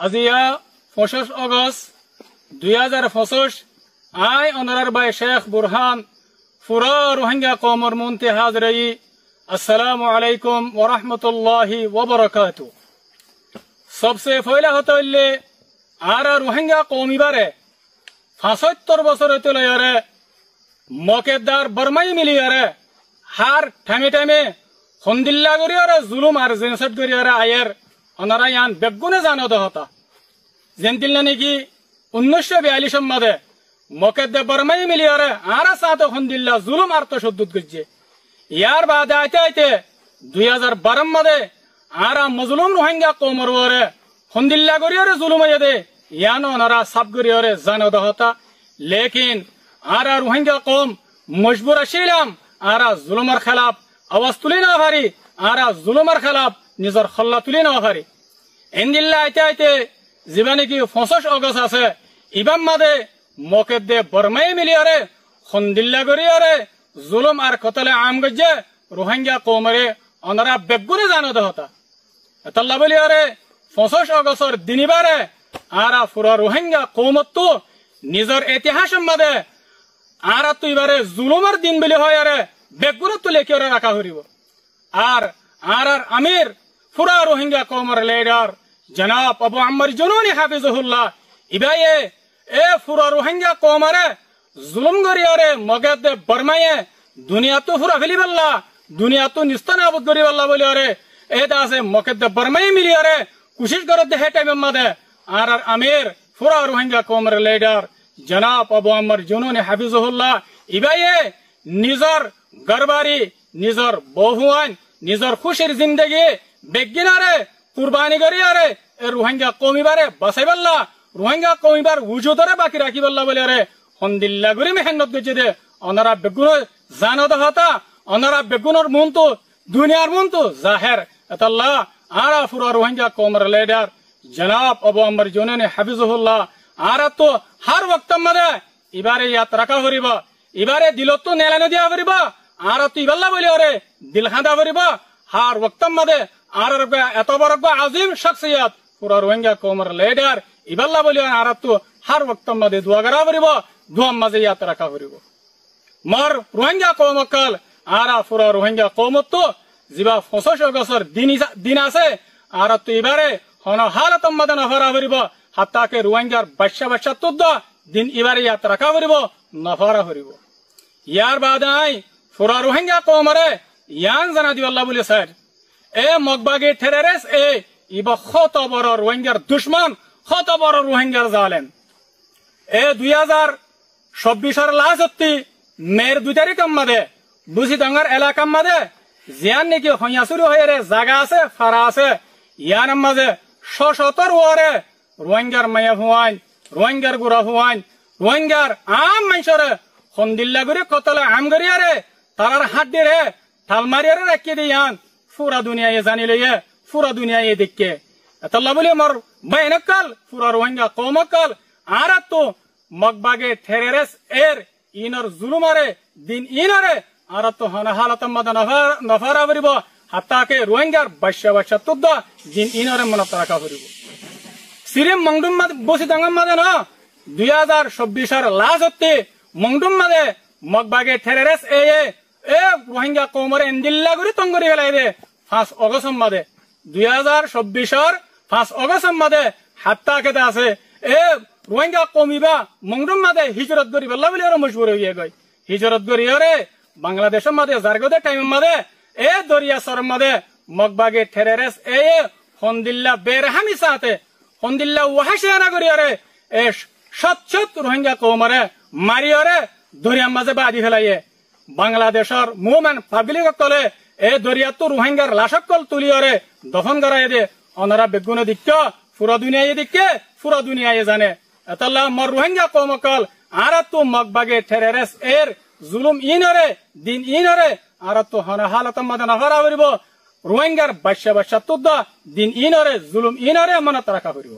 আজিয়া 25 আগস্ট 2025 আই অনারার বাই শেখ বুরহান ফুরা রোহিঙ্গা কওমর মুনতে হাজরাই আসসালামু আলাইকুম ওয়া রাহমাতুল্লাহি ওয়া বারাকাতু। सबसे पहला होता है आरा रोहिंग्या कौमी बारे 75 बছর হইতে লয়ারে মকেদার বর্মাই মিলিয়ারে হার ঠামে ঠামে হন্দিল্লা করিয়ারে জুলুম আর জেনসাইড করিয়ারে আয়ের অনারা ইয়ান বেগুনে জানো দহতা জেনতিল নাকি 1942 মধ্যে মকেদার বর্মাই মিলিয়ারে আরা সাথে হন্দিল্লা জুলুম আর তো সদ্দুত গজে ইয়ার বাদে আইতে আইতে 2012 মধ্যে आरा मजलूम रोहिंग्या कौमर वरे हंदिल्ला गरियारे जुलुम यदे यानो नरा सब गरियारे जानो दहता लेकिन आरा रोहिंग्या कौम मजबूर अशिलाम आरा जुलुमर खिलाफ आवाज तुली ना भारी आरा जुलुमर खिलाफ निजर खल्ला तुली ना भारी एंदिल्ला आइते आइते जीवने की 25 अगस्त আছে ইবাম মাদে মকেদে বর্মাই মিলিয়ারে হন্দিল্লা गरियारे जुलुम আর কতলে আম গজে रोहिंग्या कौमरे অনারা বেগুনে জানো দহতা तल्ला बोली अरे 25 अगस्टर दिनिबारे आरा फुरा रोहिंग्या कौमत्तु निजर इतिहास मदे आरा तो इबारे जुलुमर दिन बिले होय अरे बेगुरत्तु लेके राखा हरिब आर आरार आमिर फुरा रोहिंग्या कौमर लीडर जनाब अबू अम्मर जुनूनी हाफिजुहुल्लाह इबाये ए फुरा रोहिंग्या कौमरे जुलुम गरी अरे मगदे बर्माये दुनिया तो फुरा फिली बल्ला दुनिया तो निस्तनाबुद गरी बल्ला बोली अरे एदासे मकेदे बर्माई मिलियारे कोशिश करते है टाइम मदे आरार आमिर फुरा रोहिंग्या कौमर लीडर जनाब अबू अम्मर जुनूनी हाफिजुहुल्लाह इबाये निजर गरबारी निजर बहुआन निजर खुशिर जिंदगी बेगिनारे कुर्बानी करियारे ए रोहिंग्या कौमी बारे बसाइबल्ला रोहिंग्या कौमी बार वुजुदरे बाकी राखी बल्ला बोले अरे हंदिल्ला गुरी मेहनत गजे दे अनारा बेगुनो जानो दहता अनारा बेगुनर मुंतु दुनियार मुंतु जाहिर अल्लाह आरा फुरा रोहिंग्या कौमर लीडर जनाब अबू अम्मर जुनूनी हाफिजुहुल्लाह आरा तो हर वक्त मदे इबारे यात रखा हरिबा इबारे दिलो तो नेलानो दिया हरिबा आरा तो इबल्ला बोले अरे दिल खादा हरिबा हर वक्त मदे आरा बे एत बड़ आजिम शख्सियत फुरा रोहिंग्या कौमर लीडर इबल्ला बोले आरा तो हर वक्त मदे दुआ करा हरिबा दुआ मजे यात रखा हरिबा मर रोहिंग्या कौमकल आरा फुरा रोहिंग्या कौमत्तो जिबा 25 अगस्टर दिन আছে আর তো এবারে হন হালত মদন নফরা হরিব হাত্তা কে রোহিঙ্গার বাচ্চা তুদ্দ দিন এবারে ইয়াত রাখা হরিব নফরা হরিব ইয়ার বাদাই ফুরা রোহিঙ্গা কওমরে ইয়ান জানা দি আল্লাহ বলে স্যার এ মগবাগে টেররিস্ট এ ইবা কত বড় রোহিঙ্গার দুশমন কত বড় রোহিঙ্গার জালেম এ 2024 এর লাস্ট মের 2 তারিখ মধ্যে বুঝি দঙ্গার এলাকা মধ্যে জিয়ান নাকি হইয়া শুরু হয়ে রে জায়গা আছে ফারা আছে ইয়ার মাঝে শশতর ওরে রোহিঙ্গার মায়া হুয়ান রোহিঙ্গার গুরা হুয়ান রোহিঙ্গার আম মানুষরে হন্দিল্লা করে কতলে আম গরিয়া রে তারার হাত দিয়ে রে ঠালমারিয়া রে রাখি দিয়ান পুরা দুনিয়ায় জানি লইয়ে পুরা দুনিয়ায় দেখকে আল্লাহ বলে মোর বাইনকাল পুরা রোহিঙ্গা কওমকাল আর তো মগবাগে টেররিস্ট এর ইনর জুলুমারে দিন ইনরে আর তো হনা হালত মদন নফরা হরিব হাত্তা কে রোহিঙ্গার বাচ্চা তুদ্দ দিন ইনরে মনত রাখা হরিব সিরিম মংডুম মদ বসি দাঙ্গাম মদে না 2024 এর লাস্ট মংডুম মদে মগবাগে টেররিস্ট এ রোহিঙ্গা কওমরে এন্দিল্লা গুরি তঙ্গরি হেলাই রে 5 অগস্ট মদে 2024 এর 5 অগস্ট মদে হাত্তা কে আছে এ রোহিঙ্গা কওমিবা মংডুম মদে হিজরত করি বল্লা বলি আর মজবুর হইয়া গই হিজরত করি আরে बांग्लादेश मधे जारगोदे टाइम मधे ए दरिया सर मधे मगबागे टेररिस्ट ए हंदिल्ला बेरहमी साथे हंदिल्ला वहाशियाना करी अरे ए शत रोहिंग्या कौमरे मारी अरे दरिया मधे बादी फेलाइए बांग्लादेशर मुवमेंट पाब्लिक कले ए दरिया तो रोहिंग्यार लाशकल तुली अरे दफन कराए दे अनरा बेगुने दिक्के पूरा दुनिया जाने अतल्ला मर रोहिंग्या कौमकल आरा तो मगबागे टेररिस्ट एर जुलुम इनरे दिन इनरे আর তো হনা হালত মদন নফরা হরিব রোহিঙ্গার বাচ্চা তুদ্দ দিন ইনরে জুলুম ইনরে মনত রাখা হরিব।